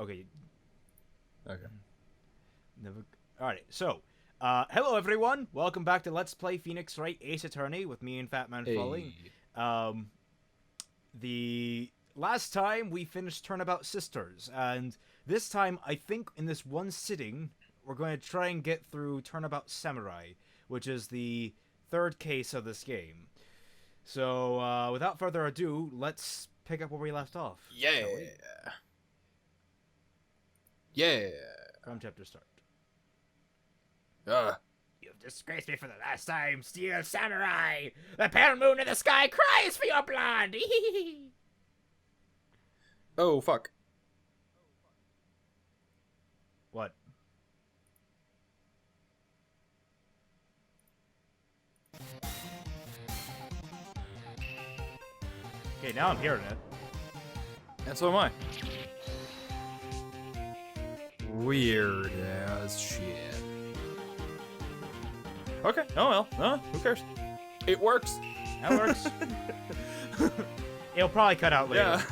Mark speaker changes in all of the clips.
Speaker 1: Okay.
Speaker 2: Okay.
Speaker 1: Never. All right. So, hello everyone. Welcome back to Let's Play Phoenix Wright Ace Attorney with me and FamtanFalling.
Speaker 2: Hey.
Speaker 1: The last time we finished Turnabout Sisters, and this time I think in this one sitting we're going to try and get through Turnabout Samurai, which is the third case of this game. So, without further ado, let's pick up where we left off.
Speaker 2: Yeah. Yeah.
Speaker 1: From chapter start.
Speaker 3: You've disgraced me for the last time, Steel Samurai! The pale moon in the sky cries for your blood!
Speaker 2: Oh, fuck.
Speaker 1: What? Okay, now I'm hearing it.
Speaker 2: And so am I. Weird as shit. Okay. Oh well. Who cares? It works.
Speaker 1: That works. It'll probably cut out later.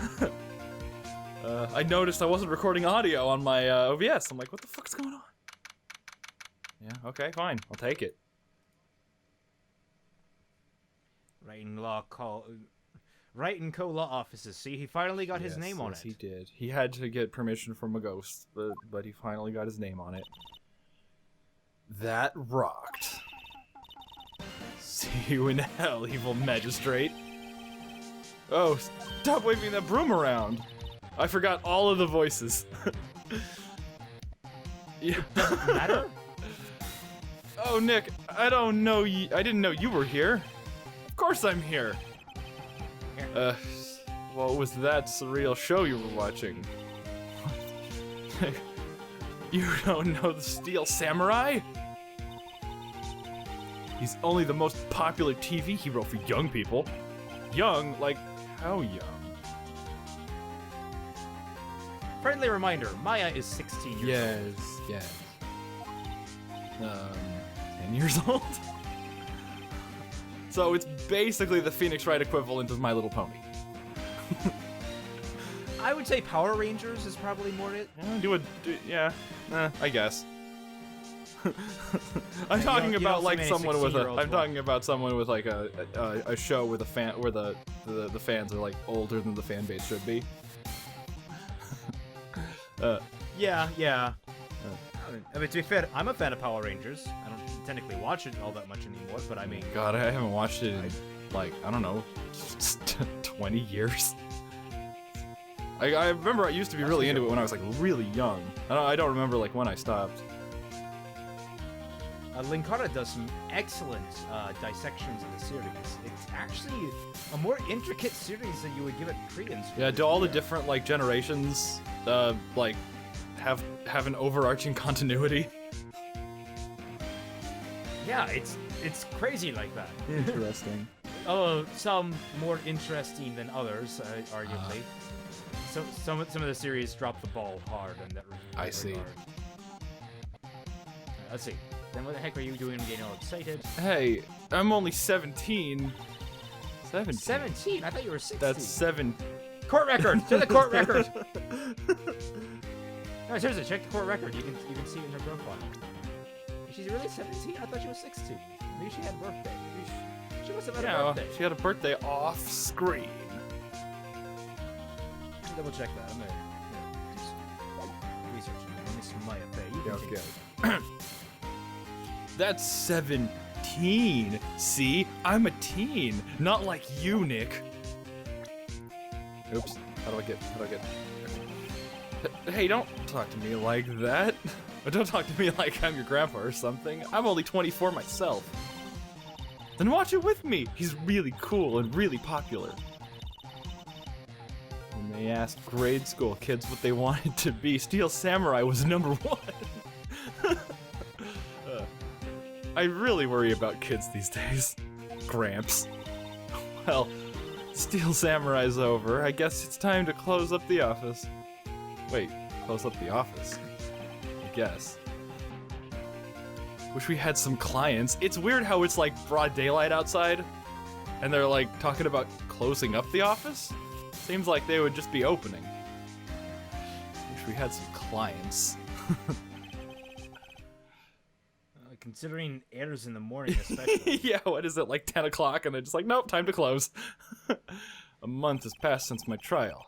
Speaker 2: Yeah. I noticed I wasn't recording audio on my OBS. I'm like, what the fuck's going on? Yeah. Okay. Fine. I'll take it.
Speaker 1: Wright and Co. law offices. See, he finally got his name on it.
Speaker 2: Yes, he did. He had to get permission from a ghost, but he finally got his name on it. That rocked. See you in hell, evil magistrate. Oh, stop waving that broom around. I forgot all of the voices. Yeah.
Speaker 1: Doesn't matter.
Speaker 2: Oh, Nick, I don't know you. I didn't know you were here. Of course I'm here. What was that surreal show you were watching? You don't know the Steel Samurai? He's only the most popular TV hero for young people. Young? Like, how young?
Speaker 1: Friendly reminder, Maya is 16 years old.
Speaker 2: Yes. 10 years old? So it's basically the Phoenix Wright equivalent of My Little Pony.
Speaker 1: I would say Power Rangers is probably more it.
Speaker 2: I guess. I'm talking about like someone with a. I'm talking about someone with like a show with a fan where the fans are like older than the fan base should be.
Speaker 1: Yeah. I mean, to be fair, I'm a fan of Power Rangers. I don't technically watch it all that much anymore, but I mean...
Speaker 2: God, I haven't watched it in, like, I don't know, 20 years. I remember I used to be really into it when I was, like, really young. I don't remember, like, when I stopped.
Speaker 1: Linkara does some excellent dissections of the series. It's actually a more intricate series than you would give it credence for.
Speaker 2: Yeah, do all the different, like, generations, like... have an overarching continuity. Yeah,
Speaker 1: it's crazy like that.
Speaker 2: Interesting.
Speaker 1: Oh, some more interesting than others, arguably. So some of the series drop the ball hard in that regard.
Speaker 2: I see.
Speaker 1: Let's see. Then what the heck are you doing getting all excited?
Speaker 2: Hey, I'm only 17. 17?
Speaker 1: 17? I thought you were 16.
Speaker 2: That's 7.
Speaker 1: Court record! To the court record! No, seriously, check the court record. You can see it in her profile. She's really 17? I thought she was 16. Maybe she had a birthday. She must have had a birthday.
Speaker 2: She had a birthday off screen.
Speaker 1: Double check that. I'm gonna do some research on that. Let me see Maya Fey. You
Speaker 2: Okay. That's 17. See? I'm a teen. Not like you, Nick. Oops. How do I get... Hey, don't talk to me like that. Don't talk to me like I'm your grandpa or something. I'm only 24 myself. Then watch it with me. He's really cool and really popular. When they asked grade school kids what they wanted to be, Steel Samurai was #1. I really worry about kids these days. Gramps. Well, Steel Samurai's over. I guess it's time to close up the office. Wait, close up the office? I guess. Wish we had some clients. It's weird how it's like broad daylight outside, and they're like talking about closing up the office? Seems like they would just be opening. Wish we had some clients.
Speaker 1: Considering airs in the morning, especially.
Speaker 2: Yeah, what is it, like 10 o'clock? And they're just like, nope, time to close. A month has passed since my trial.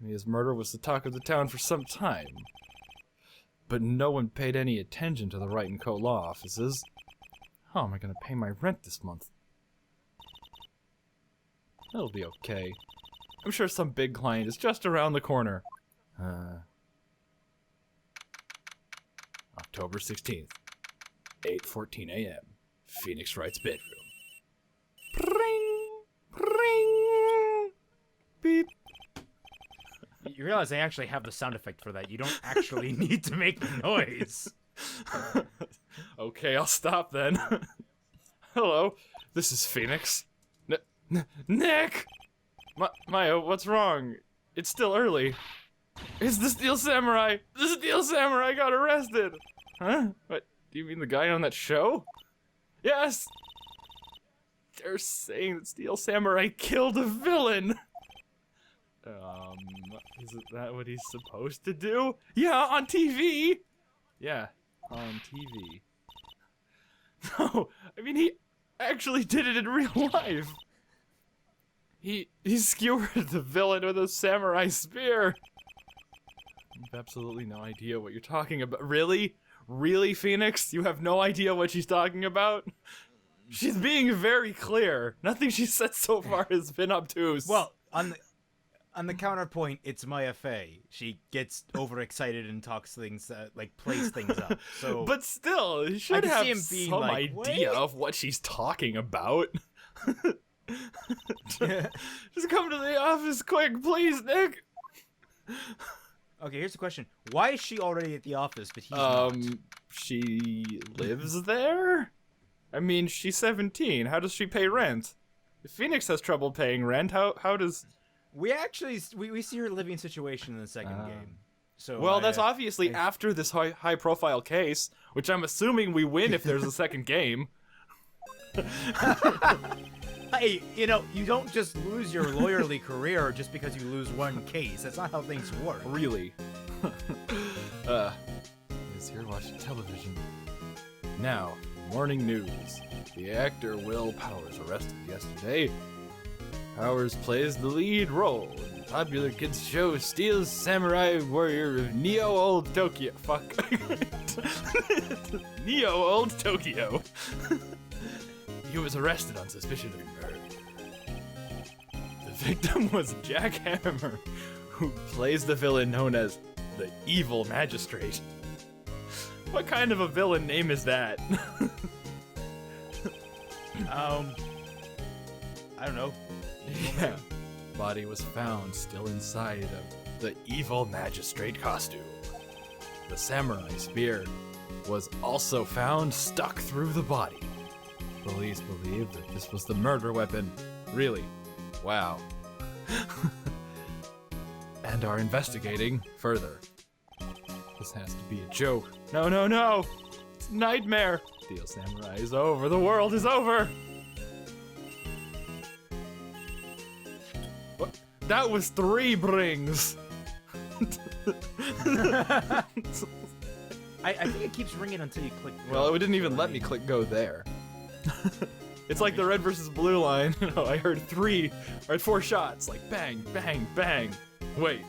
Speaker 2: His murder was the talk of the town for some time. But no one paid any attention to the Wright & Co. law offices. How am I going to pay my rent this month? It'll be okay. I'm sure some big client is just around the corner. October 16th, 8:14 a.m. Phoenix Wright's bedroom. Ring! Ring! Beep.
Speaker 1: You realize I actually have the sound effect for that. You don't actually need to make the noise.
Speaker 2: Okay, I'll stop then. Hello, this is Phoenix. Nick! Maya, what's wrong? It's still early. It's the Steel Samurai! The Steel Samurai got arrested! Huh? What? Do you mean the guy on that show? Yes! They're saying that Steel Samurai killed a villain! Isn't that what he's supposed to do? Yeah, on TV! Yeah, on TV. No, I mean, he actually did it in real life! He skewered the villain with a samurai spear! I have absolutely no idea what you're talking about. Really? Really, Phoenix? You have no idea what she's talking about? She's being very clear. Nothing she said so far has been obtuse.
Speaker 1: Well, on the counterpoint, it's Maya Fey. She gets overexcited and talks things, plays things up. So,
Speaker 2: but still, you should have
Speaker 1: being
Speaker 2: some
Speaker 1: like,
Speaker 2: idea
Speaker 1: "Wait."
Speaker 2: of what she's talking about. Just come to the office quick, please, Nick.
Speaker 1: Okay, here's the question: why is she already at the office, but he's not?
Speaker 2: She lives there? I mean, she's 17. How does she pay rent? If Phoenix has trouble paying rent, how does...
Speaker 1: We actually we see her living situation in the second game. So
Speaker 2: well, that's obviously after this high profile case, which I'm assuming we win if there's a second game.
Speaker 1: Hey, you know, you don't just lose your lawyerly career just because you lose one case. That's not how things work.
Speaker 2: Really? Is here watching television. Now, morning news. The actor Will Powers arrested yesterday. Powers plays the lead role in the popular kids show Steel Samurai Warrior of Neo Old Tokyo. Fuck. Neo Old Tokyo. He was arrested on suspicion of murder. The victim was Jack Hammer, who plays the villain known as the Evil Magistrate. What kind of a villain name is that?
Speaker 1: I don't know.
Speaker 2: Yeah. Body was found still inside of the Evil Magistrate costume. The samurai spear was also found stuck through the body. Police believe that this was the murder weapon. Really? Wow. And are investigating further. This has to be a joke. No, no, no! It's a nightmare! Steel Samurai is over. The world is over! What? That was 3 brings!
Speaker 1: I think it keeps ringing until you click go.
Speaker 2: Well, it didn't even let me click go there. It's like the red versus blue line. You know, I heard 4 shots. Like bang, bang, bang. Wait,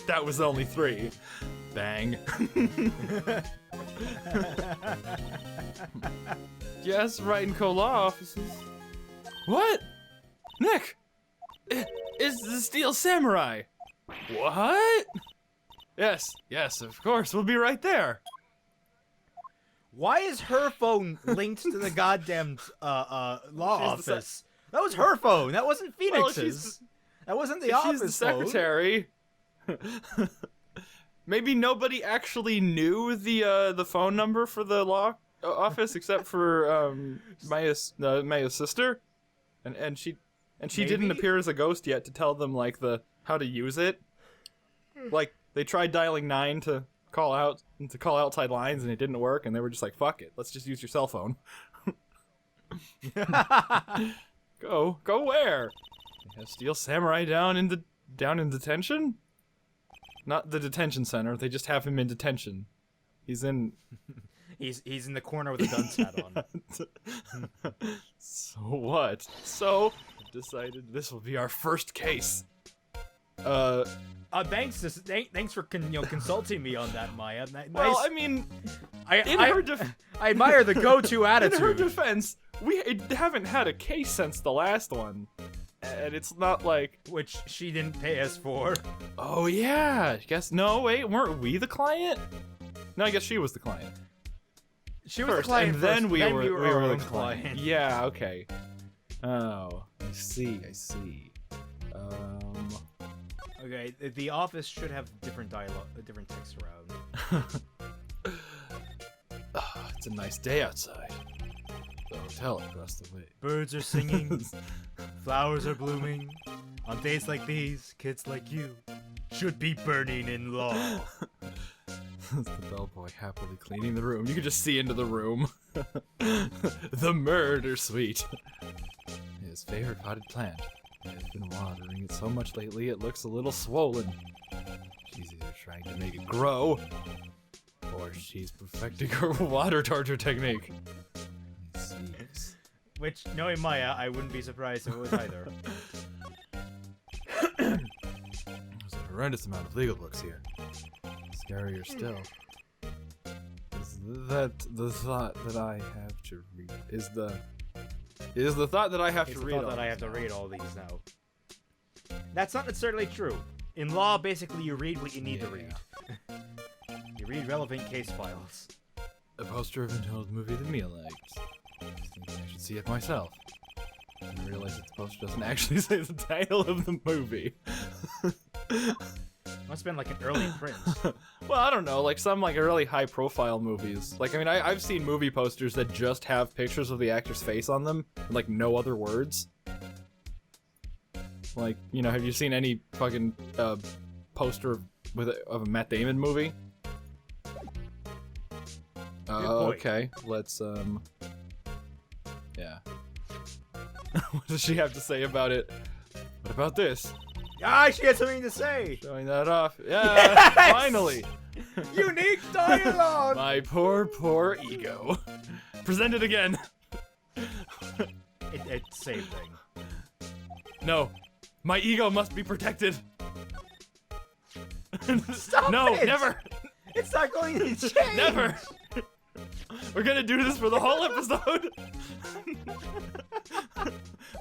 Speaker 2: that was only 3. Bang. Yes, Wright & Co. law offices. What? Nick! It's the Steel Samurai! What? Yes, of course, we'll be right there.
Speaker 1: Why is her phone linked to the goddamn law office? That was her phone. That wasn't Phoenix's. That wasn't the office
Speaker 2: phone. She's the secretary. Maybe nobody actually knew the phone number for the law office except for Maya's sister, and she didn't appear as a ghost yet to tell them like how to use it. Like they tried dialing 9 to call outside lines and it didn't work, and they were just like, fuck it, let's just use your cell phone. Go where? They have Steel Samurai down in detention? Not the detention center. They just have him in detention. He's in...
Speaker 1: He's in the corner with a dunce hat on.
Speaker 2: So what? So, I've decided this will be our first case.
Speaker 1: Thanks for consulting me on that, Maya.
Speaker 2: Well, I mean,
Speaker 1: I admire the go-to attitude.
Speaker 2: In her defense, we haven't had a case since the last one. And it's not like...
Speaker 1: Which she didn't pay us for.
Speaker 2: Oh, yeah. No, wait, weren't we the client? No, I guess she was the client.
Speaker 1: She was
Speaker 2: First,
Speaker 1: the client
Speaker 2: and then
Speaker 1: first,
Speaker 2: we
Speaker 1: then
Speaker 2: were
Speaker 1: our
Speaker 2: the
Speaker 1: own
Speaker 2: client. Yeah, okay. Oh, I see.
Speaker 1: Okay, the office should have different dialogue, different text around.
Speaker 2: It's a nice day outside. The hotel across the way.
Speaker 1: Birds are singing, flowers are blooming. On days like these, kids like you should be burning in law.
Speaker 2: The bellboy happily cleaning the room. You can just see into the room. The murder suite. His favorite potted plant. Has been watering it so much lately it looks a little swollen. She's either trying to make it grow, or she's perfecting her water torture technique. It seems.
Speaker 1: Which, knowing Maya, I wouldn't be surprised if it was either.
Speaker 2: There's a horrendous amount of legal books here. Scarier still. Is that the thought that I have to read? Is the thought that I have to read?
Speaker 1: It's the thought that I have to read all these now. That's not necessarily true. In law, basically, you read what you need to read. You read relevant case files.
Speaker 2: A poster of an old movie that Mia liked. I was thinking I should see it myself. I realize that the poster doesn't actually say the title of the movie.
Speaker 1: Must have been like an early print.
Speaker 2: Well, I don't know, like some like really high-profile movies. Like, I mean, I've seen movie posters that just have pictures of the actor's face on them, and like no other words. Like, you know, have you seen any fucking poster of a Matt Damon movie? Okay, let's yeah. What does she have to say about it? What about this?
Speaker 1: Ah, she had something to say!
Speaker 2: Showing that off. Yeah,
Speaker 1: Yes!
Speaker 2: Finally!
Speaker 1: Unique dialogue!
Speaker 2: My poor ego. Present it again.
Speaker 1: It's same thing.
Speaker 2: No. My ego must be protected.
Speaker 1: Stop
Speaker 2: No,
Speaker 1: it!
Speaker 2: never!
Speaker 1: It's not going to change!
Speaker 2: Never! We're gonna do this for the whole episode!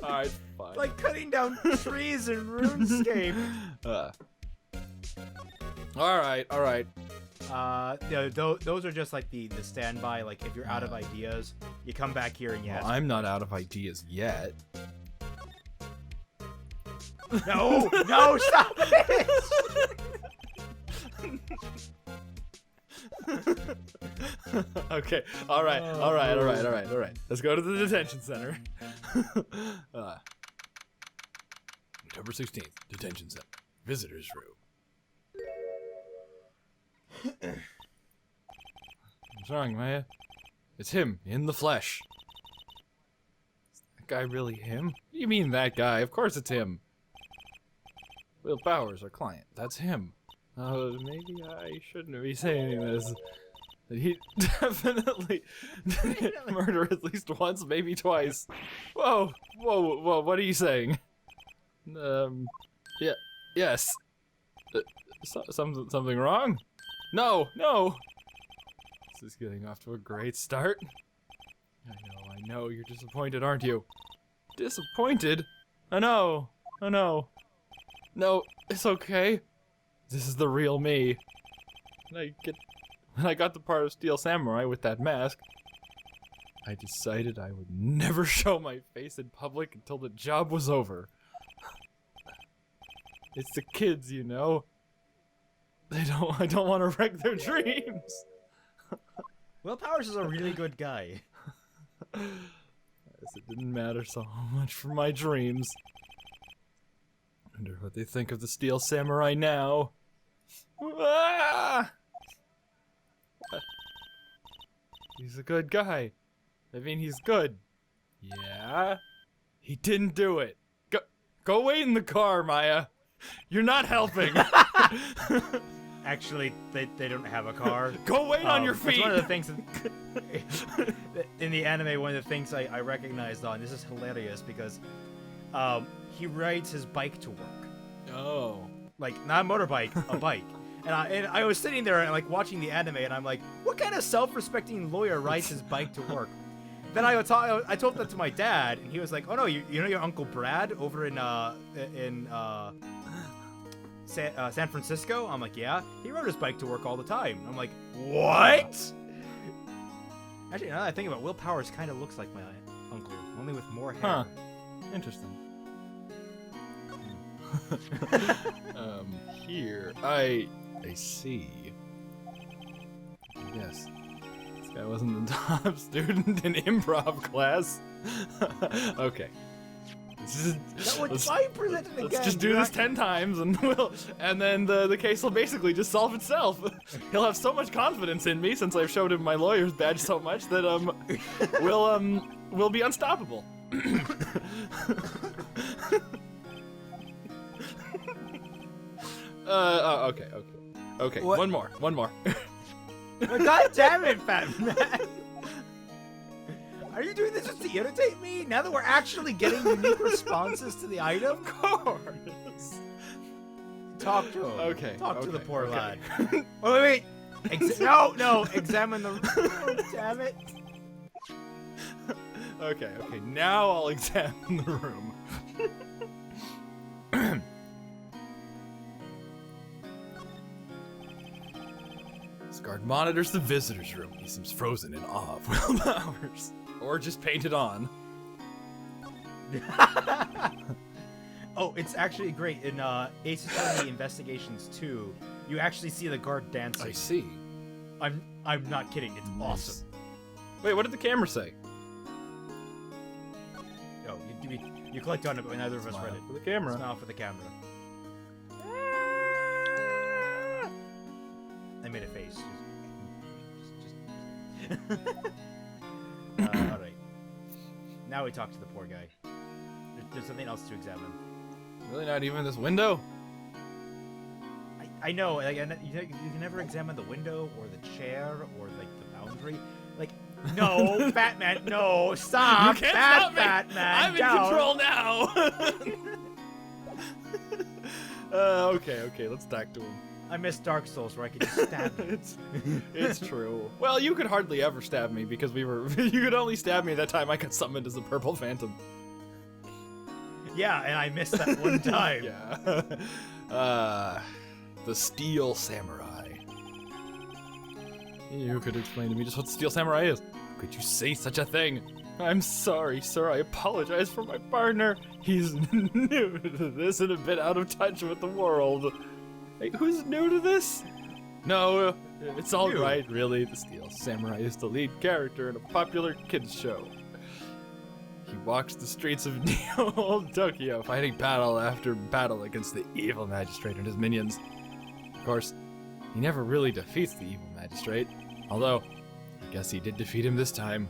Speaker 2: Alright, fine.
Speaker 1: Like cutting down trees in RuneScape.
Speaker 2: Alright.
Speaker 1: Yeah, those are just like the standby. Like if you're out of ideas, you come back here and you
Speaker 2: Well,
Speaker 1: ask.
Speaker 2: I'm not out of ideas yet.
Speaker 1: No, stop it!
Speaker 2: Okay, alright. Let's go to the detention center. October 16th, detention center. Visitors room. What's wrong, Maya? It's him, in the flesh. Is that guy really him? What do you mean that guy? Of course it's him. Will Powers, our client. That's him. Maybe I shouldn't be saying this. He definitely did murder at least once, maybe twice. Whoa, what are you saying? Yeah, yes. Something wrong? No. This is getting off to a great start. I know, you're disappointed, aren't you? Disappointed? Oh no. No, it's okay. This is the real me. When I got the part of Steel Samurai with that mask, I decided I would never show my face in public until the job was over. It's the kids, you know. I don't want to wreck their dreams.
Speaker 1: Will Powers is a really good guy.
Speaker 2: Yes, it didn't matter so much for my dreams. Wonder what they think of the Steel Samurai now. Ah! What? He's a good guy. I mean, he's good. Yeah? He didn't do it. Go wait in the car, Maya. You're not helping.
Speaker 1: Actually, they don't have a car.
Speaker 2: Go wait on your
Speaker 1: That's
Speaker 2: feet.
Speaker 1: one of the things in the anime. One of the things I recognized on this is hilarious because he rides his bike to work,
Speaker 2: Oh.
Speaker 1: like not a motorbike, a bike. And I was sitting there and like watching the anime, and I'm like, what kind of self-respecting lawyer rides his bike to work? Then I told that to my dad, and he was like, oh no, you know your Uncle Brad over in San Francisco? I'm like, yeah. He rode his bike to work all the time. I'm like, what? Actually, now that I think about it, Will Powers kind of looks like my uncle, only with more hair.
Speaker 2: Huh. Interesting. Here, I see. Yes. This guy wasn't the top student in improv class. Okay.
Speaker 1: That would I present it again.
Speaker 2: Let's just do this 10 times, and then the case will basically just solve itself. He'll have so much confidence in me since I've showed him my lawyer's badge so much that we'll be unstoppable. Okay.
Speaker 1: What?
Speaker 2: One more.
Speaker 1: Well, God damn it, Fat Man. Are you doing this just to irritate me? Now that we're actually getting unique responses to the item?
Speaker 2: Of course.
Speaker 1: Talk to him.
Speaker 2: Okay.
Speaker 1: Talk to the poor
Speaker 2: okay.
Speaker 1: lad. Oh, wait. No. Examine the room. Oh, damn it.
Speaker 2: Okay. Now I'll examine the room. This guard monitors the visitor's room. He seems frozen in awe of Will Powers. Or just painted on.
Speaker 1: Oh, it's actually great. In Ace Attorney Investigations 2, you actually see the guard dancing.
Speaker 2: I see.
Speaker 1: I'm not kidding. It's awesome.
Speaker 2: Wait, what did the camera say?
Speaker 1: Oh, you clicked on it, but neither of us read it.
Speaker 2: For the camera.
Speaker 1: Smile for the camera. I made a face. All right. Now we talk to the poor guy. There's something else to examine.
Speaker 2: Really, not even this window?
Speaker 1: I know. Like, you can never examine the window or the chair or like the boundary. Like, no, Batman, no, stop!
Speaker 2: You can't stop me.
Speaker 1: Batman,
Speaker 2: I'm in control now. Okay. Let's talk to him.
Speaker 1: I miss Dark Souls where I could just stab you.
Speaker 2: It's true. Well, you could hardly ever stab me because you could only stab me that time I got summoned as a purple phantom.
Speaker 1: Yeah, and I missed that one time.
Speaker 2: Yeah. The Steel Samurai. You could explain to me just what the Steel Samurai is. How could you say such a thing? I'm sorry, sir. I apologize for my partner. He's new to this and a bit out of touch with the world. Wait, who's new to this? No, it's all right, really. The Steel Samurai is the lead character in a popular kids show. He walks the streets of old Tokyo, fighting battle after battle against the evil magistrate and his minions. Of course, he never really defeats the evil magistrate, although I guess he did defeat him this time.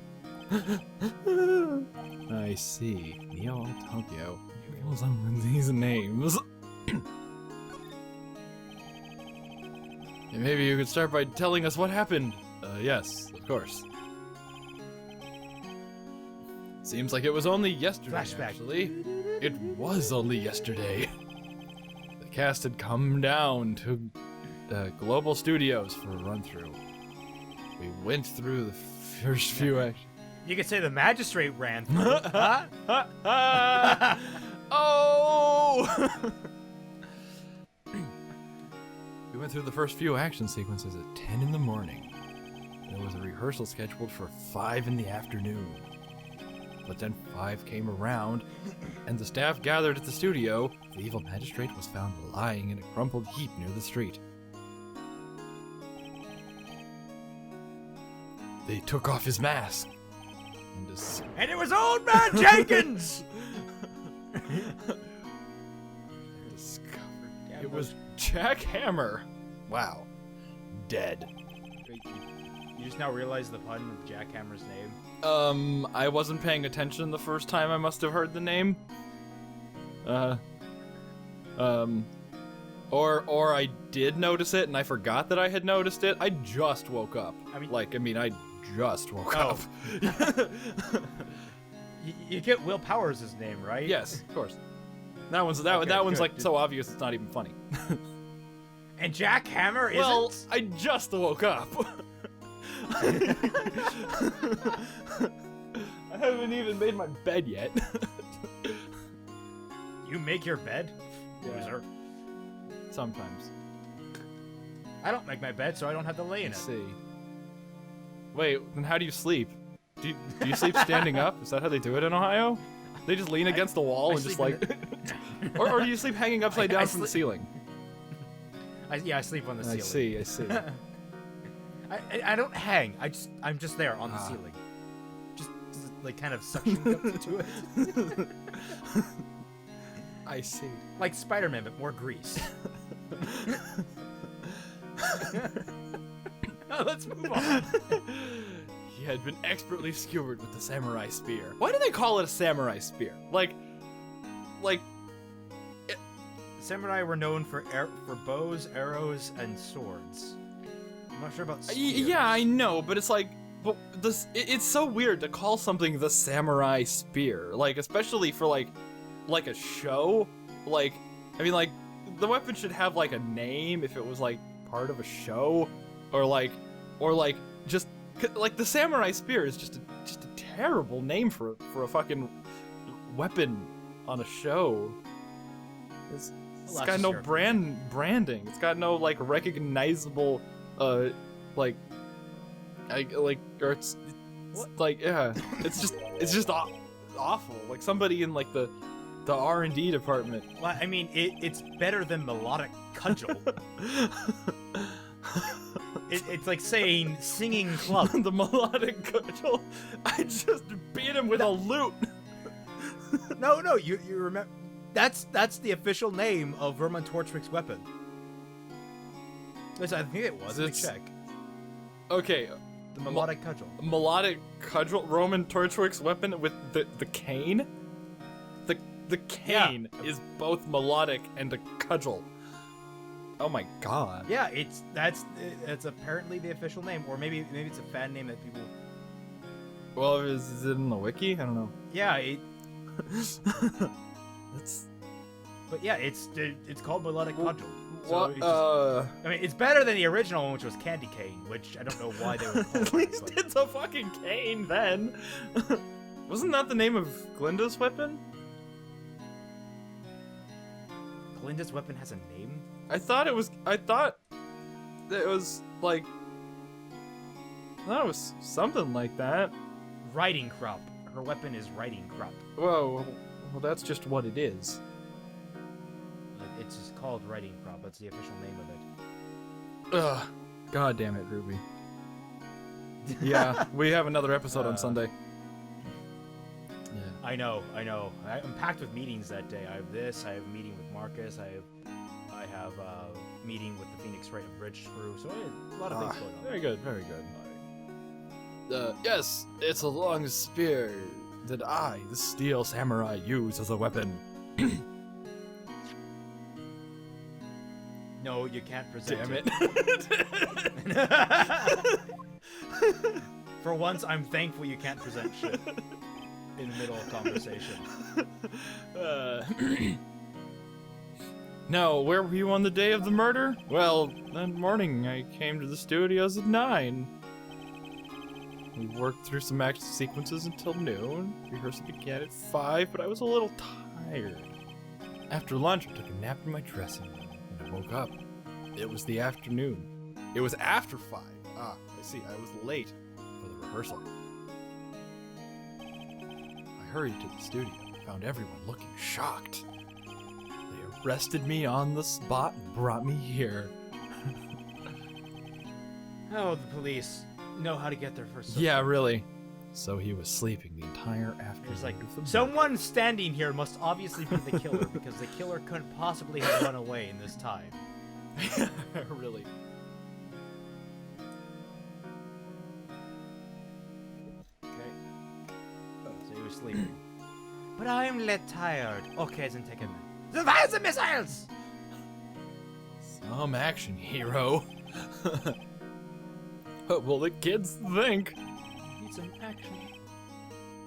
Speaker 2: I see. Neo Tokyo. Who some of these names? And maybe you could start by telling us what happened. Yes, of course. Seems like it was only yesterday,
Speaker 1: Flashback.
Speaker 2: actually. It was only yesterday. The cast had come down to the Global Studios for a run-through. We went through the first few actions.
Speaker 1: You could say the magistrate ran through. Huh?
Speaker 2: Oh! We went through the first few action sequences at 10 in the morning. There was a rehearsal scheduled for 5 in the afternoon. But then 5 came around, and the staff gathered at the studio. The evil magistrate was found lying in a crumpled heap near the street. They took off his mask.
Speaker 1: And it was Old Man Jenkins!
Speaker 2: Discovered it was Jack Hammer. Wow. Dead.
Speaker 1: You just now realize the pun of Jack Hammer's name?
Speaker 2: I wasn't paying attention the first time I must have heard the name. Or I did notice it and I forgot that I had noticed it. I just woke up. I just woke up.
Speaker 1: You get Will Powers' name, right?
Speaker 2: Yes, of course. That one's
Speaker 1: good.
Speaker 2: like so obvious it's not even funny.
Speaker 1: And Jack Hammer isn't?
Speaker 2: Well, I just woke up. I haven't even made my bed yet.
Speaker 1: You make your bed?
Speaker 2: Yeah.
Speaker 1: Loser.
Speaker 2: Sometimes.
Speaker 1: I don't make my bed, so I don't have to lay in it.
Speaker 2: Let's see. Wait, then how do you sleep? Do you sleep standing up? Is that how they do it in Ohio? They just lean against the wall
Speaker 1: I
Speaker 2: and just
Speaker 1: sleep
Speaker 2: like... or do you sleep hanging upside down from the ceiling?
Speaker 1: I sleep on the ceiling.
Speaker 2: I see.
Speaker 1: I don't hang. I'm just there on the ceiling. Just like kind of suction cups to it.
Speaker 2: I see.
Speaker 1: Like Spider-Man, but more grease. Let's move on.
Speaker 2: He had been expertly skewered with the samurai spear. Why do they call it a samurai spear?
Speaker 1: Samurai were known for bows, arrows, and swords. I'm not sure about spears.
Speaker 2: Yeah, I know, but it's like, but it's so weird to call something the samurai spear, like especially for like a show. Like, I mean, like the weapon should have like a name if it was like part of a show, or like just like the samurai spear is just a terrible name for a fucking weapon on a show. It's got no branding. It's got no like recognizable or it's like, yeah, it's just awful. Like somebody in like the R&D department.
Speaker 1: Well, I mean, it's better than melodic cudgel. It's like saying singing club.
Speaker 2: The melodic cudgel. I just beat him with a lute.
Speaker 1: No, you remember? That's the official name of Roman Torchwick's weapon. Yes, I think it was. Let me check.
Speaker 2: Okay.
Speaker 1: The melodic cudgel.
Speaker 2: Melodic cudgel, Roman Torchwick's weapon with the cane. The cane is both melodic and a cudgel. Oh my god.
Speaker 1: Yeah, that's apparently the official name, or maybe it's a fan name that people.
Speaker 2: Well, is it in the wiki? I don't know.
Speaker 1: Yeah,
Speaker 2: That's.
Speaker 1: But yeah, it's called melodic cudgel.
Speaker 2: What?
Speaker 1: I mean, it's better than the original one, which was candy cane, which I don't know why they would call it.
Speaker 2: At least it's a fucking cane then. Wasn't that the name of Glinda's weapon?
Speaker 1: Glinda's weapon has a name?
Speaker 2: I thought it was like. I thought it was something like that.
Speaker 1: Riding crop. Her weapon is riding crop.
Speaker 2: Whoa. Well, that's just what it is.
Speaker 1: Like, it's just called riding crop. That's the official name of it.
Speaker 2: Ugh. God damn it, Ruby. Yeah, we have another episode on Sunday. Yeah.
Speaker 1: I know. I'm packed with meetings that day. I have this. I have a meeting with Marcus. I have a meeting with the Phoenix Wright Bridge crew. So I had a lot of things going on.
Speaker 2: Very good. Very good. Yes, it's a long spear that I, the steel samurai, use as a weapon.
Speaker 1: No, you can't present
Speaker 2: Damn
Speaker 1: it. For once, I'm thankful you can't present shit in the middle of conversation.
Speaker 2: Now, where were you on the day of the murder? Well, that morning I came to the studios at 9. We worked through some action sequences until noon. Rehearsal began at 5, but I was a little tired. After lunch, I took a nap in my dressing room. When I woke up, it was the afternoon. It was after 5. Ah, I see. I was late for the rehearsal. I hurried to the studio and found everyone looking shocked. They arrested me on the spot and brought me here.
Speaker 1: Oh, the police know how to get there first.
Speaker 2: Yeah, really. So he was sleeping the entire afternoon.
Speaker 1: It's like, someone standing here must obviously be the killer, because the killer couldn't possibly have run away in this time.
Speaker 2: Really.
Speaker 1: Okay. So he was sleeping. But I'm tired. Okay, then take a minute. Then fire the missiles!
Speaker 2: I'm action hero. What will the kids think?
Speaker 1: Need some action.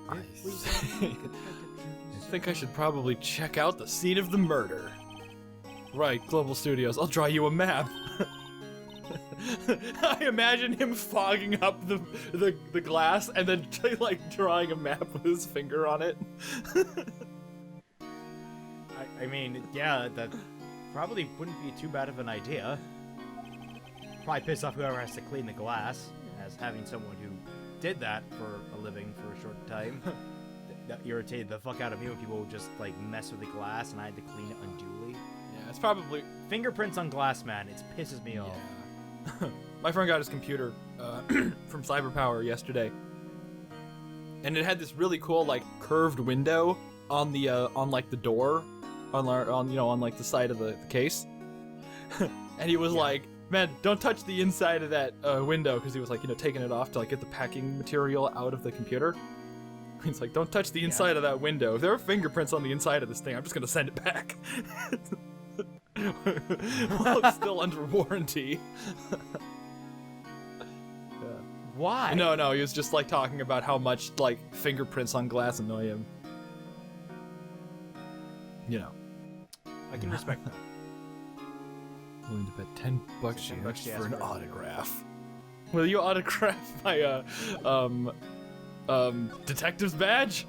Speaker 2: I think I should probably check out the scene of the murder. Right, Global Studios, I'll draw you a map. I imagine him fogging up the glass and then like drawing a map with his finger on it.
Speaker 1: I mean, yeah, that probably wouldn't be too bad of an idea. Probably piss off whoever has to clean the glass, as having someone who did that for a living for a short time. That irritated the fuck out of me when people would just like mess with the glass and I had to clean it unduly.
Speaker 2: Yeah, it's probably
Speaker 1: Fingerprints on glass, man. It pisses me off.
Speaker 2: My friend got his computer from Cyberpower yesterday, and it had this really cool like curved window on the on like the door, on you know on like the side of the case, and he was like, "Man, don't touch the inside of that window," because he was like taking it off to like get the packing material out of the computer. He's like, "Don't touch the inside of that window. If there are fingerprints on the inside of this thing, I'm just gonna send it back." While it's still under warranty.
Speaker 1: Why?
Speaker 2: No, he was just like talking about how much like fingerprints on glass annoy him.
Speaker 1: I can respect that.
Speaker 2: Willing to bet $10
Speaker 1: $10
Speaker 2: for an autograph. Will you autograph my detective's badge?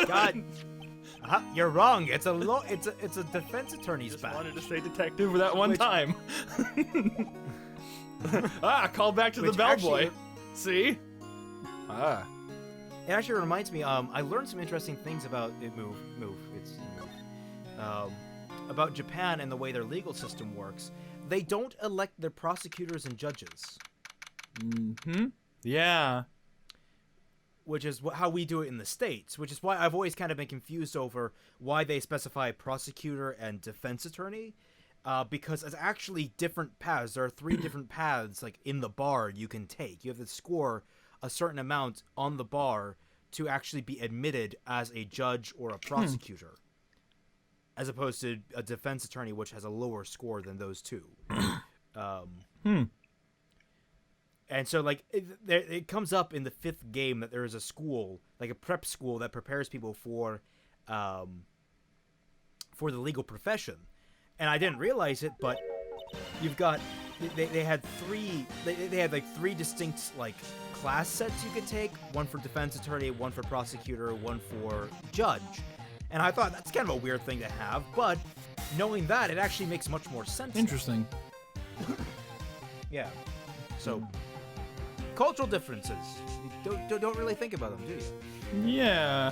Speaker 1: God, you're wrong. It's a it's a defense attorney's
Speaker 2: Just
Speaker 1: badge.
Speaker 2: wanted to say detective for that one
Speaker 1: Which-
Speaker 2: time. Call back to the
Speaker 1: Which
Speaker 2: bellboy.
Speaker 1: actually-
Speaker 2: See?
Speaker 1: It actually reminds me. I learned some interesting things about it. Move. It's Move. About Japan and the way their legal system works. They don't elect their prosecutors and judges,
Speaker 2: Mm-hmm. Yeah.
Speaker 1: which is how we do it in the States. Which is why I've always kind of been confused over why they specify prosecutor and defense attorney. Because it's actually different paths. There are 3 different paths, like in the bar, you can take. You have to score a certain amount on the bar to actually be admitted as a judge or a prosecutor, as opposed to a defense attorney, which has a lower score than those 2. And so, like, it comes up in the 5th game that there is a school, like a prep school, that prepares people for the legal profession. And I didn't realize it, but you've got they had 3 they had like 3 distinct like class sets you could take, one for defense attorney, one for prosecutor, one for judge. And I thought that's kind of a weird thing to have, but knowing that, it actually makes much more sense.
Speaker 2: Interesting.
Speaker 1: Yeah. So cultural differences. You don't really think about them, do you?
Speaker 2: Yeah.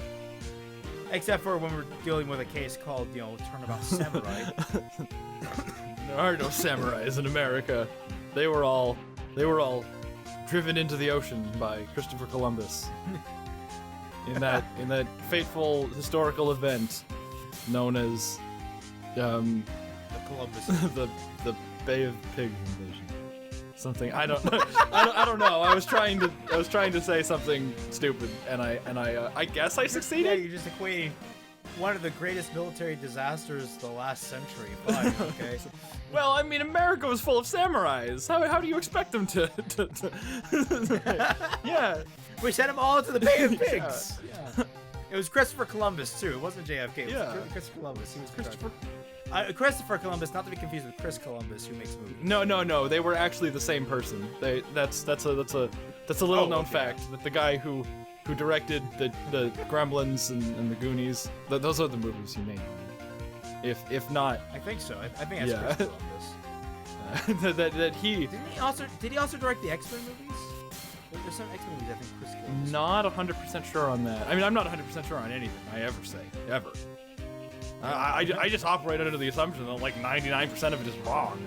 Speaker 1: Except for when we're dealing with a case called, Turnabout Samurai.
Speaker 2: There are no samurais in America. They were all driven into the ocean by Christopher Columbus. In that fateful historical event known as
Speaker 1: The Columbus.
Speaker 2: the Bay of Pigs invasion. Something I don't know. I don't know. I was trying to say something stupid, and I guess I
Speaker 1: Yeah,
Speaker 2: succeeded.
Speaker 1: you're just equating one of the greatest military disasters of the last century. Fine, okay.
Speaker 2: Well, I mean, America was full of samurais. How do you expect them to yeah.
Speaker 1: We sent them all to the Bay of
Speaker 2: Yeah,
Speaker 1: Pigs. Yeah. It was Christopher Columbus too. It wasn't JFK. It was
Speaker 2: Yeah.
Speaker 1: Christopher Columbus. He was
Speaker 2: Christopher.
Speaker 1: Christopher Columbus, not to be confused with Chris Columbus, who makes movies.
Speaker 2: No. They were actually the same person. That's a little known fact that the guy who directed the Gremlins and the Goonies, those are the movies he made. If not,
Speaker 1: I think so. I think that's
Speaker 2: Yeah.
Speaker 1: Chris Columbus.
Speaker 2: that he
Speaker 1: Did he also direct the X-Men movies? There's some X-Men movies I think Chris Columbus.
Speaker 2: not 100% sure on that. I mean, I'm not 100% sure on anything I ever say ever. I just operate under the assumption that like 99% of it is wrong.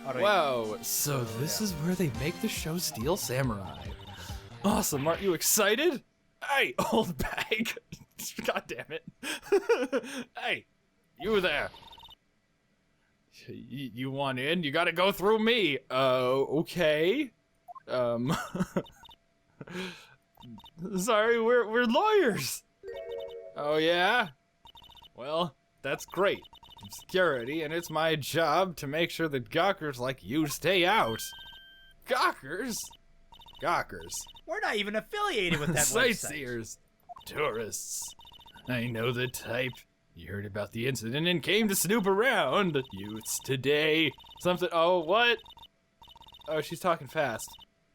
Speaker 1: All right.
Speaker 2: Wow, so this is where they make the show Steel Samurai. Awesome, aren't you excited? Hey, old bag. God damn it. Hey, you there. You want in? You gotta go through me. Okay. Sorry, we're lawyers. Oh yeah? Well, that's great. I'm security, and it's my job to make sure that gawkers like you stay out. Gawkers? Gawkers.
Speaker 1: We're not even affiliated with that website.
Speaker 2: Sightseers. Tourists. I know the type. You heard about the incident and came to snoop around. Youths today. Something. Oh, what? Oh, she's talking fast.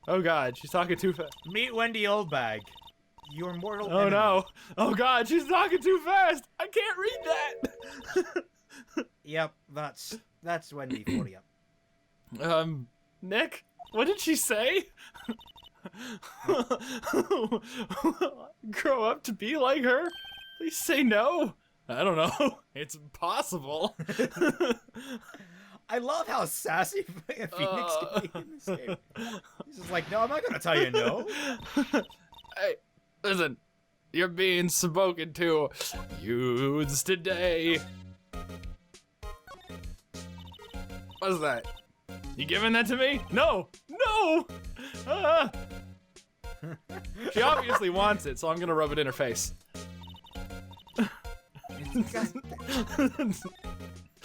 Speaker 2: Oh, God, she's talking too fast.
Speaker 1: Meet Wendy Oldbag. Your mortal
Speaker 2: Oh,
Speaker 1: enemy.
Speaker 2: no. Oh, God, she's talking too fast. I can't read that.
Speaker 1: Yep, that's Wendy for you.
Speaker 2: Nick? What did she say? Grow up to be like her? Please say no. I don't know. It's impossible.
Speaker 1: I love how sassy Phoenix can be in this game. He's just like, no, I'm not gonna tell you no.
Speaker 2: Hey, listen. You're being spoken to. Youths today. What's that? You giving that to me? No! No! She obviously wants it, so I'm gonna rub it in her face.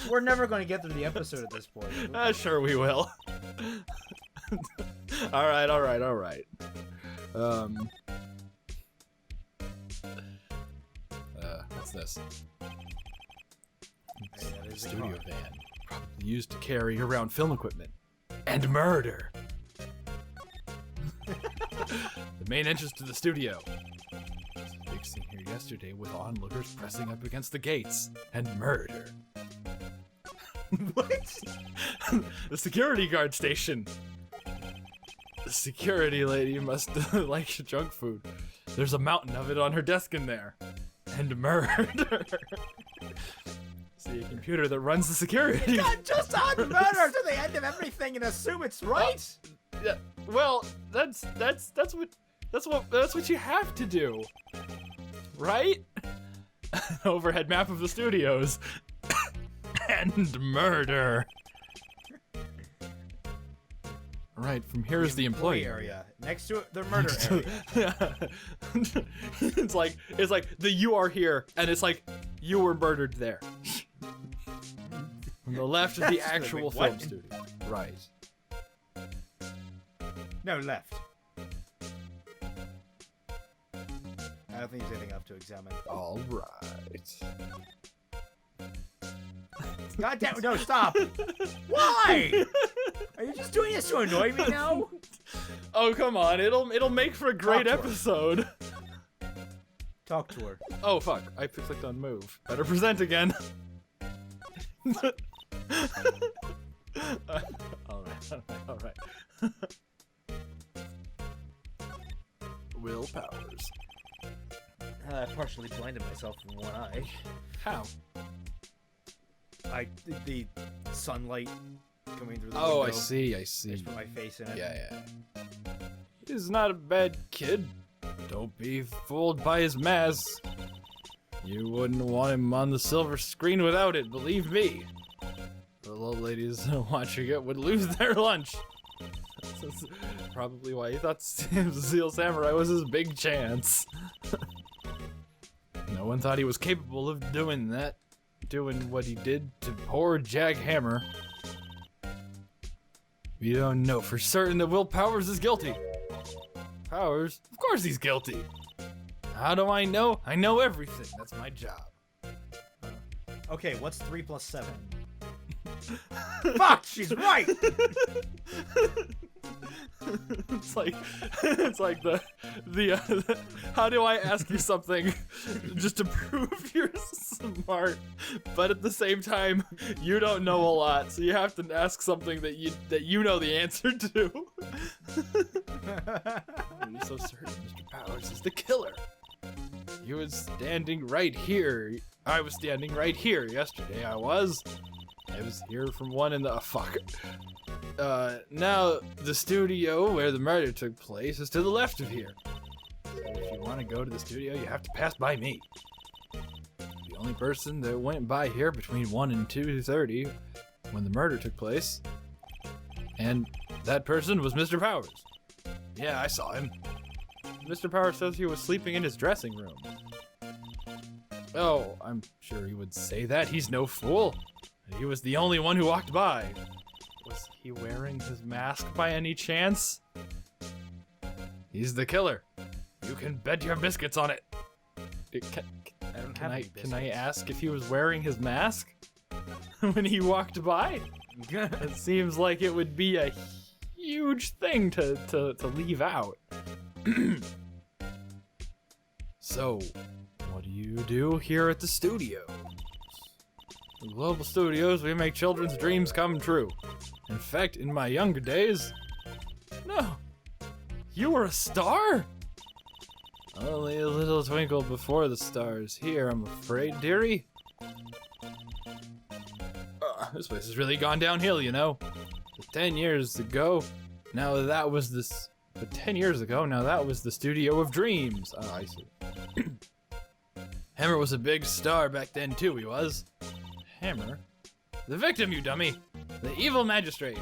Speaker 1: We're never going to get through the episode at this point.
Speaker 2: Sure we will. Alright. What's this?
Speaker 1: There's a
Speaker 2: Studio
Speaker 1: car.
Speaker 2: van. Probably used to carry around film equipment. And murder! The main entrance to the studio. There's a big scene here yesterday with onlookers pressing up against the gates. And murder.
Speaker 1: What?
Speaker 2: The security guard station. The security lady must like junk food. There's a mountain of it on her desk in there. And murder. See a computer that runs the security.
Speaker 1: God, just add murder to the end of everything and assume it's right.
Speaker 2: Yeah, well, that's what you have to do, right? Overhead map of the studios. And murder. Right, from here is the employee
Speaker 1: area. Next to it, the murder area.
Speaker 2: it's like the you are here, and it's like you were murdered there. On the left is the
Speaker 1: That's
Speaker 2: actual
Speaker 1: what?
Speaker 2: film studio. Right.
Speaker 1: No, left. I don't think there's anything up to examine.
Speaker 2: All right.
Speaker 1: God damn it, no, stop! Why? Are you just doing this to annoy me now?
Speaker 2: Oh, come on. It'll make for a great
Speaker 1: Talk to her.
Speaker 2: episode.
Speaker 1: Talk to her.
Speaker 2: Oh, fuck. I clicked on move. Better present again. Alright. Will Powers.
Speaker 1: I partially blinded myself from one eye.
Speaker 2: How?
Speaker 1: The sunlight coming through the
Speaker 2: Oh,
Speaker 1: window.
Speaker 2: I see.
Speaker 1: I just put my face in it.
Speaker 2: Yeah. He's not a bad kid. Don't be fooled by his mask. You wouldn't want him on the silver screen without it, believe me. The little ladies watching it would lose their lunch. That's probably why he thought Seal Samurai was his big chance. No one thought he was capable of doing that. Doing what he did to poor Jack Hammer. We don't know for certain that Will Powers is guilty. Powers? Of course he's guilty. How do I know? I know everything. That's my job.
Speaker 1: Okay, what's 3 plus 7? Fuck, she's right!
Speaker 2: It's like the how do I ask you something just to prove you're smart, but at the same time you don't know a lot, so you have to ask something that you know the answer to. I'm so certain Mr. Powers is the killer. He was standing right here. I was standing right here yesterday. I was here from 1 in the fuck. Now the studio where the murder took place is to the left of here. If you want to go to the studio, you have to pass by me. The only person that went by here between 1 and 2:30 when the murder took place, and that person was Mr. Powers. Yeah, I saw him. Mr. Powers says he was sleeping in his dressing room. Oh, I'm sure he would say that. He's no fool. He was the only one who walked by. Was he wearing his mask by any chance? He's the killer. You can bet your biscuits on it.
Speaker 1: I don't have any
Speaker 2: Can I
Speaker 1: biscuits.
Speaker 2: ask if he was wearing his mask when he walked by? It seems like it would be a huge thing to leave out. So, what do you do here at the studios? The Global Studios, we make children's dreams come true. In fact, in my younger days... No! You were a star? Only a little twinkle before the stars here, I'm afraid, dearie. This place has really gone downhill, you know. But 10 years ago, now that was this... But 10 years ago, now that was the Studio of Dreams. Oh, I see. Hammer was a big star back then, too, he was. Hammer? The victim, you dummy! The evil magistrate.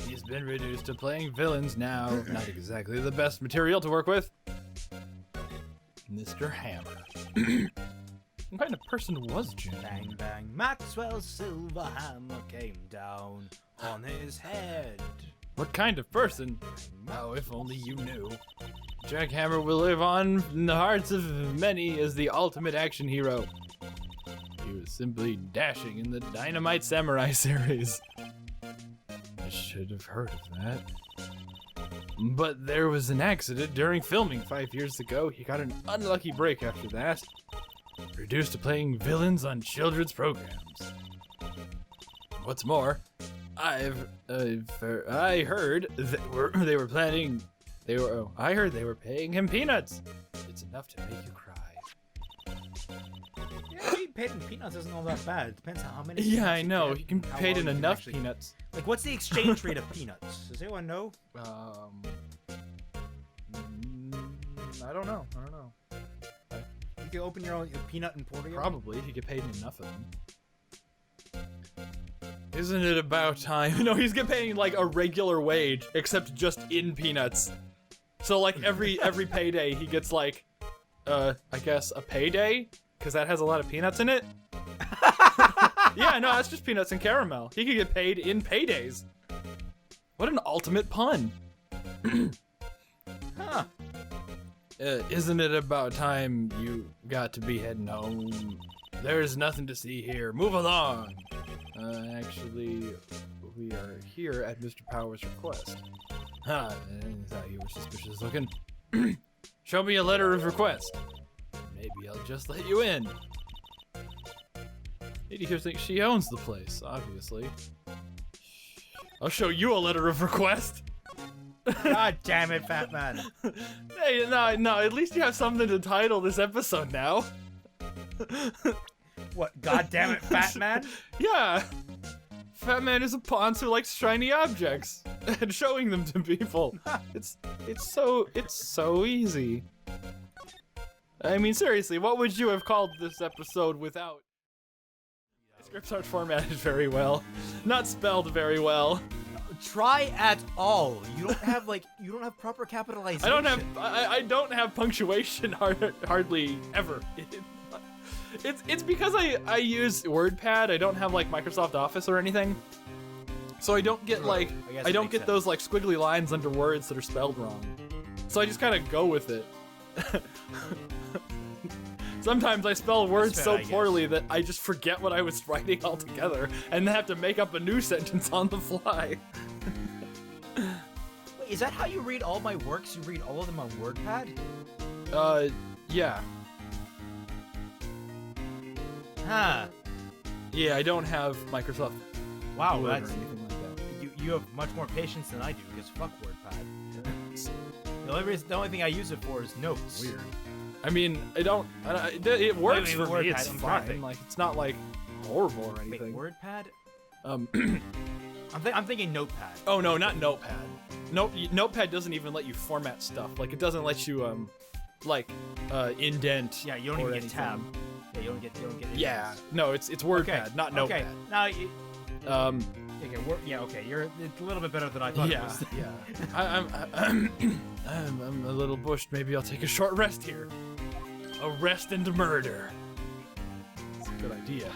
Speaker 2: He's been reduced to playing villains now. Not exactly the best material to work with. Mr. Hammer. What kind of person was Jim?
Speaker 1: Bang, bang, Maxwell's silver hammer came down on his head.
Speaker 2: What kind of person? Oh, if only you knew. Jack Hammer will live on in the hearts of many as the ultimate action hero. He was simply dashing in the Dynamite Samurai series. I should have heard of that. But there was an accident during filming 5 years ago. He got an unlucky break after that. Reduced to playing villains on children's programs. What's more, I heard they were planning. I heard they were paying him peanuts. It's enough to make you cry.
Speaker 1: Yeah, being paid in peanuts isn't all that bad. It depends on how many.
Speaker 2: Yeah,
Speaker 1: peanuts
Speaker 2: I know.
Speaker 1: get
Speaker 2: He can
Speaker 1: and how
Speaker 2: paid
Speaker 1: long
Speaker 2: in
Speaker 1: you can
Speaker 2: enough
Speaker 1: actually-
Speaker 2: peanuts.
Speaker 1: Like, what's the exchange rate of peanuts? Does anyone know?
Speaker 2: I don't know.
Speaker 1: You can open your own peanut emporium.
Speaker 2: Probably if you get paid enough of them. Isn't it about time? No, he's getting paid like a regular wage, except just in peanuts. So like every payday, he gets like, I guess a payday, because that has a lot of peanuts in it. Yeah, no, that's just peanuts and caramel. He could get paid in paydays. What an ultimate pun.
Speaker 1: Huh.
Speaker 2: Isn't it about time you got to be heading home? There's nothing to see here. Move along. Actually, we are here at Mr. Power's request. Huh, I thought you were suspicious looking. Show me a letter of request. Maybe I'll just let you in. Lady here thinks she owns the place, obviously. I'll show you a letter of request.
Speaker 1: God damn it, Fat Man.
Speaker 2: Hey, no, at least you have something to title this episode now.
Speaker 1: What? God damn it, Fat Man.
Speaker 2: Yeah. Fat Man is a ponce who likes shiny objects and showing them to people. It's so easy. I mean, seriously, what would you have called this episode without? Scripts aren't formatted very well, not spelled very well.
Speaker 1: Try at all. You don't have proper capitalization.
Speaker 2: I don't have punctuation hardly ever. It's because I use WordPad. I don't have like Microsoft Office or anything, so I don't get like I don't get those like squiggly lines under words that are spelled wrong. So I just kind of go with it. Sometimes I spell words so poorly that I just forget what I was writing altogether and then have to make up a new sentence on the fly.
Speaker 1: Wait, is that how you read all my works? You read all of them on WordPad?
Speaker 2: Yeah.
Speaker 1: Huh.
Speaker 2: Yeah, I don't have Microsoft
Speaker 1: Wow,
Speaker 2: Word or
Speaker 1: that's
Speaker 2: anything like that.
Speaker 1: you have much more patience than I do because fuck WordPad. The only thing I use it for is notes.
Speaker 2: Weird. I mean, it works
Speaker 1: Wait,
Speaker 2: for me.
Speaker 1: WordPad,
Speaker 2: It's
Speaker 1: I'm
Speaker 2: fine.
Speaker 1: perfect.
Speaker 2: Like, it's not like horrible or
Speaker 1: Wait,
Speaker 2: anything.
Speaker 1: WordPad?
Speaker 2: Um,
Speaker 1: I'm thinking Notepad.
Speaker 2: oh no, not Notepad. Notepad doesn't even let you format stuff. Like, it doesn't let you indent.
Speaker 1: Yeah, you don't
Speaker 2: or
Speaker 1: even get
Speaker 2: anything.
Speaker 1: tab. Yeah, you don't get.
Speaker 2: Yeah, no, it's WordPad,
Speaker 1: Okay,
Speaker 2: not Notepad.
Speaker 1: Okay, now you.
Speaker 2: Um,
Speaker 1: Okay, it's a little bit better than I thought it
Speaker 2: yeah,
Speaker 1: was.
Speaker 2: yeah. I'm a little bushed. Maybe I'll take a short rest here. A rest and murder. good idea.